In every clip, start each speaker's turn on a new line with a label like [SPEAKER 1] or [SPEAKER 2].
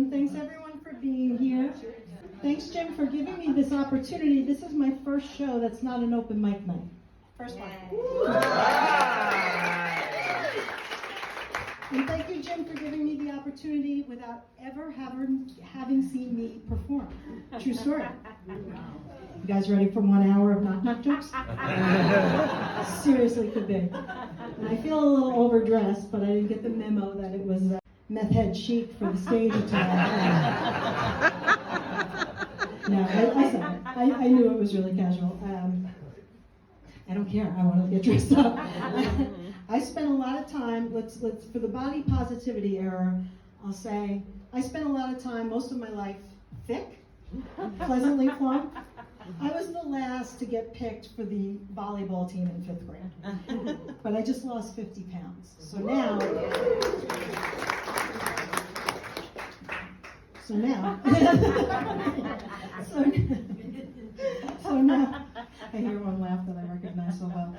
[SPEAKER 1] and thanks everyone for being here. Thanks, Jim, for giving me this opportunity. This is my first show that's not an open mic night. First one. And thank you, Jim, for giving me the opportunity without ever having seen me perform. True story. You guys ready for 1 hour of knock-knock jokes? Seriously, could be. And I feel a little overdressed, but I didn't get the memo that it was meth head chic for the stage attire. No, I knew it was really casual. I don't care. I want to get dressed up. I spent a lot of time. Let's for the body positivity era. I'll say I spent a lot of time, most of my life, thick, pleasantly plump. I was the last to get picked for the volleyball team in 5th grade, but I just lost 50 pounds. So now. So now, I hear one laugh that I recognize so well.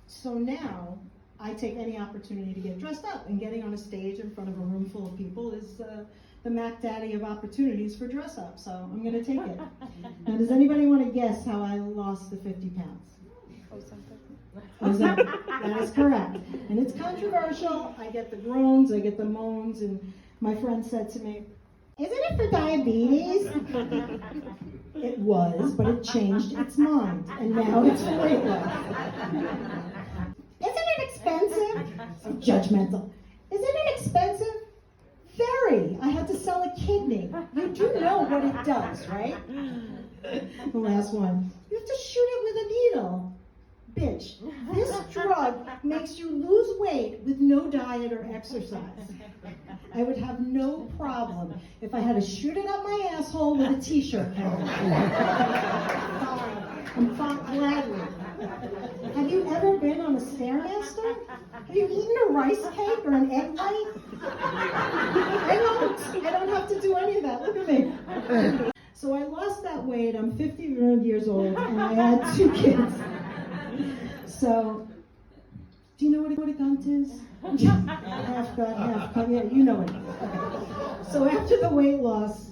[SPEAKER 1] So now, I take any opportunity to get dressed up, and getting on a stage in front of a room full of people is the Mac Daddy of opportunities for dress up, so I'm going to take it. Now, does anybody want to guess how I lost the 50 pounds? That is correct. And it's controversial. I get the groans, I get the moans, and my friend said to me, "Isn't it for diabetes?" It was, but it changed its mind, and now it's for weight loss. Isn't it expensive? So judgmental. Isn't it expensive? Very. I had to sell a kidney. You do know what it does, right? The last one. You have to shoot it with a needle. Bitch, this drug makes you lose weight with no diet or exercise. I would have no problem if I had to shoot it up my asshole with a t-shirt. I'm fine, gladly. Have you ever been on a Stairmaster? Have you eaten a rice cake or an egg white? I don't have to do any of that. Look at me. So I lost that weight. I'm 50 years old, and I had 2 kids. So, do you know what a gunt is? Half gut, half cut. Yeah, you know it. Okay. So after the weight loss,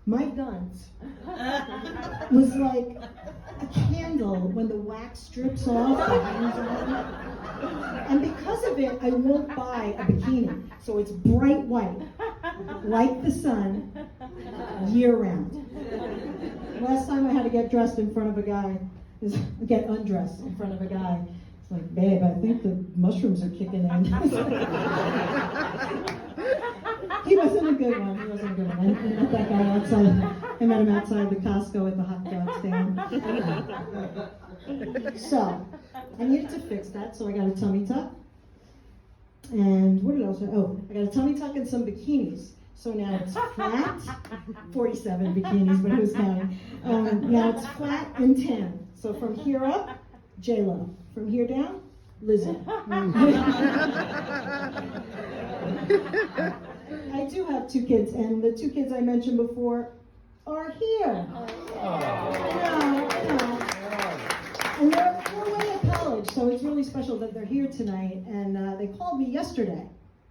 [SPEAKER 1] my gunt was like a candle when the wax drips off. And because of it, I won't buy a bikini. So it's bright white, like the sun, year round. Last time I had to get dressed in front of a guy, get undressed in front of a guy. It's like, babe, I think the mushrooms are kicking in. He wasn't a good one. I met that guy outside. I met him outside the Costco at the hot dog stand. So, I needed to fix that, so I got a tummy tuck. And what else? Oh, I got a tummy tuck and some bikinis. So now it's flat, 47 bikinis, but who's counting? Now it's flat and tan. So from here up, J-Lo. From here down, Lizzo. I do have 2 kids, and the 2 kids I mentioned before are here. I know. And they're away at college, so it's really special that they're here tonight. And they called me yesterday,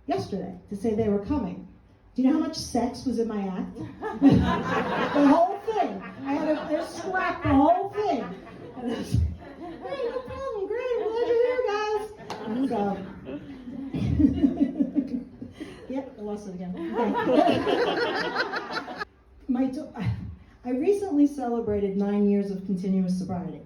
[SPEAKER 1] to say they were coming. Do you know how much sex was in my act? The whole thing. I had to scrap the whole thing. And I was, hey, no problem, great, I'm glad you're here, guys. So, yep, I lost it again. Okay. I recently celebrated 9 years of continuous sobriety.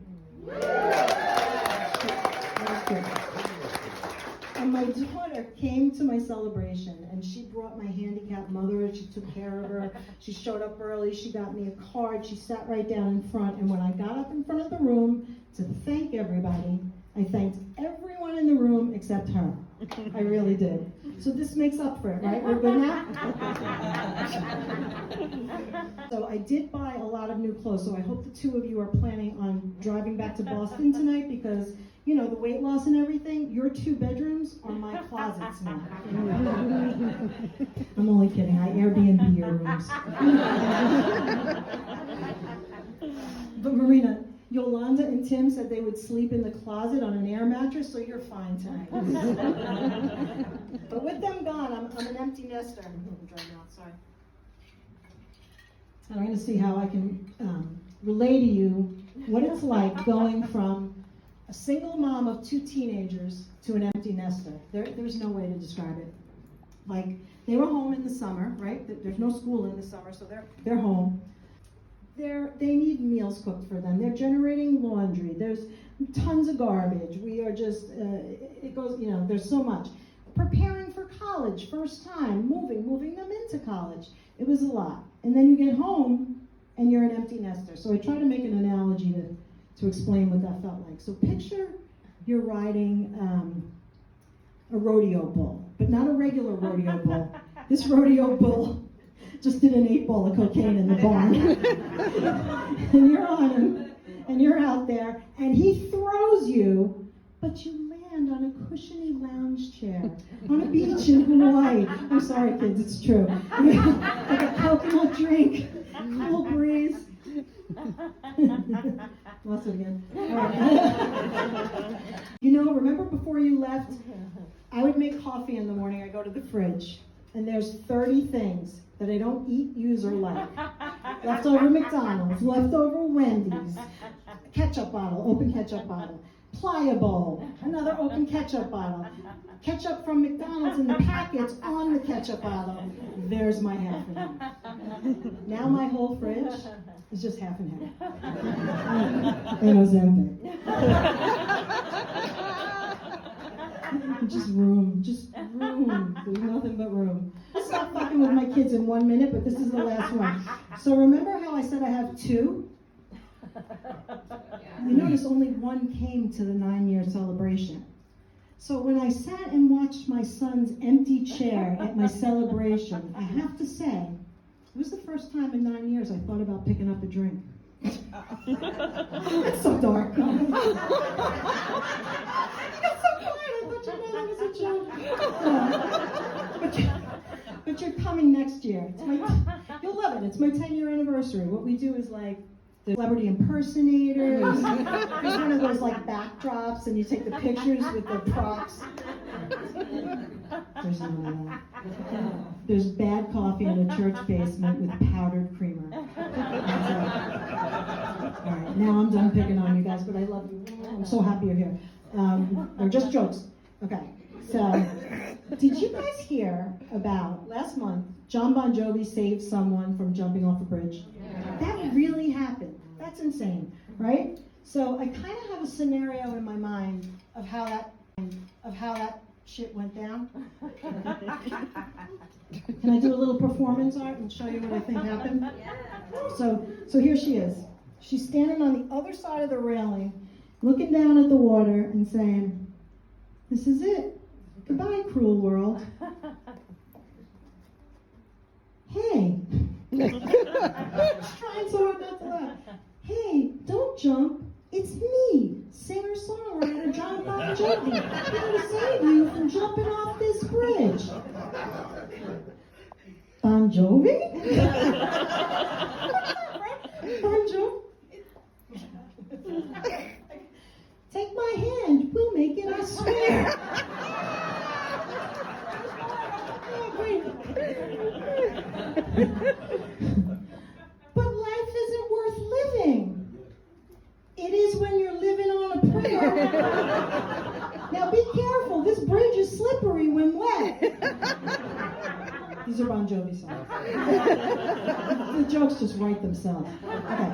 [SPEAKER 1] And my daughter came to my celebration, and she brought my handicapped mother, and she took care of her. She showed up early, she got me a card, she sat right down in front, and when I got up in front of the room to thank everybody, I thanked everyone in the room except her. I really did. So this makes up for it, right? We're good now? So I did buy a lot of new clothes, so I hope the 2 of you are planning on driving back to Boston tonight, because, you know, the weight loss and everything, your 2 bedrooms are my closets now. I'm only kidding, I Airbnb your rooms. But Marina, Yolanda and Tim said they would sleep in the closet on an air mattress, so you're fine tonight. But with them gone, I'm an empty nester. I'm driving out, sorry. And I'm going to see how I can relay to you what it's like going from a single mom of 2 teenagers to an empty nester. There's no way to describe it. Like, they were home in the summer, right? There's no school in the summer, so they're home. They need meals cooked for them. They're generating laundry. There's tons of garbage. We are just, it goes, there's so much. Preparing for college, first time, moving them into college. It was a lot. And then you get home and you're an empty nester. So I try to make an analogy to explain what that felt like. So picture you're riding a rodeo bull, but not a regular rodeo bull. This rodeo bull just did an 8-ball of cocaine in the barn. And you're on him, and you're out there, and he throws you, but you land on a cushiony lounge chair on a beach in Hawaii. I'm sorry, kids, it's true. Like a coconut drink, cool breeze. Lost it again. All right. Remember before you left, I would make coffee in the morning. I go to the fridge, and there's 30 things that I don't eat, use, or like. Leftover McDonald's, leftover Wendy's, ketchup bottle, open ketchup bottle, pliable, another open ketchup bottle, ketchup from McDonald's in the packets on the ketchup bottle. There's my half and half. Now my whole fridge is just half and half. And Ozempic. Just room. There's nothing but room. Stop fucking with my kids in 1 minute, but this is the last one. So remember how I said I have 2? You notice only 1 came to the 9-year celebration. So when I sat and watched my son's empty chair at my celebration, I have to say, it was the first time in 9 years I thought about picking up a drink. It's so dark. You got so quiet. I thought you know that was a joke. But you're coming next year. You'll love it. It's my 10-year anniversary. What we do is like the celebrity impersonators. There's one of those like backdrops, and you take the pictures with the props. There's none of that. There's bad coffee in a church basement with powdered creamer. All right, now I'm done picking on you guys, but I love you. I'm so happy you're here. They're just jokes. Okay, so did you guys hear about last month, John Bon Jovi saved someone from jumping off a bridge? Yeah. That really happened. That's insane, right? So I kind of have a scenario in my mind of how that shit went down. Can I do a little performance art and show you what I think happened? Yeah. So here she is. She's standing on the other side of the railing, looking down at the water and saying, "This is it. Goodbye, cruel world." Hey. Trying so hard not to laugh. Hey, don't jump. It's me, singer-songwriter John Bon Jovi, here to save you from jumping off this bridge. Bon Jovi? Bon Jovi? Take my hand, we'll make it, I swear. But life isn't worth living. It is when you're living on a prayer. Now be careful, this bridge is slippery when wet. These are Bon Jovi songs. The jokes just write themselves. Okay.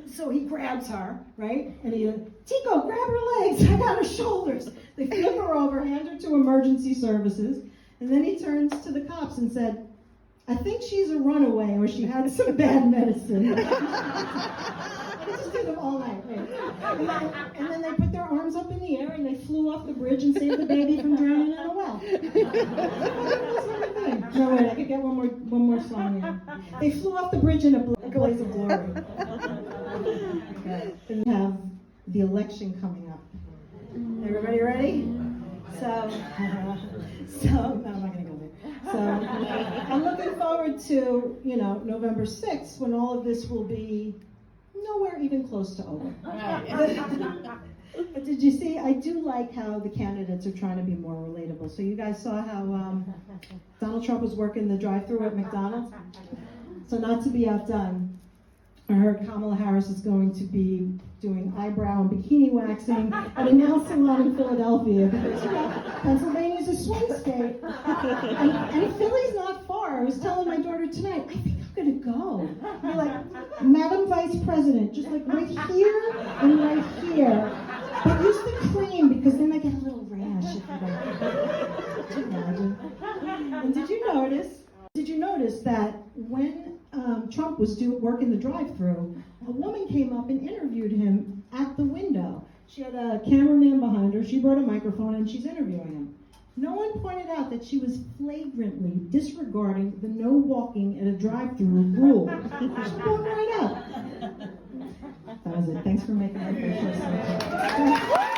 [SPEAKER 1] So he grabs her, right? And he, Tico, grab her legs, I got her shoulders. They flip her over, hand her to emergency services, and then he turns to the cops and said, "I think she's a runaway or she had some bad medicine." I just did them all night. Right? And then they put their arms up in the air and they flew off the bridge and saved the baby from drowning in a well. No, wait, I could get one more song in. They flew off the bridge in a blaze of glory. Okay. Then you have the election coming up. Everybody ready? So no, I'm not going to go there. So I'm looking forward to, November 6th when all of this will be nowhere even close to over. But did you see, I do like how the candidates are trying to be more relatable. So you guys saw how Donald Trump was working the drive-thru at McDonald's? So not to be outdone, I heard Kamala Harris is going to be doing eyebrow and bikini waxing at a nail salon in Philadelphia because, you know, Pennsylvania's a swing state. And Philly's not far. I was telling my daughter tonight, I think I'm going to go. You're like, Madam Vice President, just like right here and right here. But use the cream because then I get a little rash if you don't. Could you imagine? And did you notice that when Trump was working the drive-thru, a woman came up and interviewed him at the window. She had a cameraman behind her. She brought a microphone and she's interviewing him. No one pointed out that she was flagrantly disregarding the no walking at a drive-thru rule. She walked right up. That was it. Thanks for making my first show.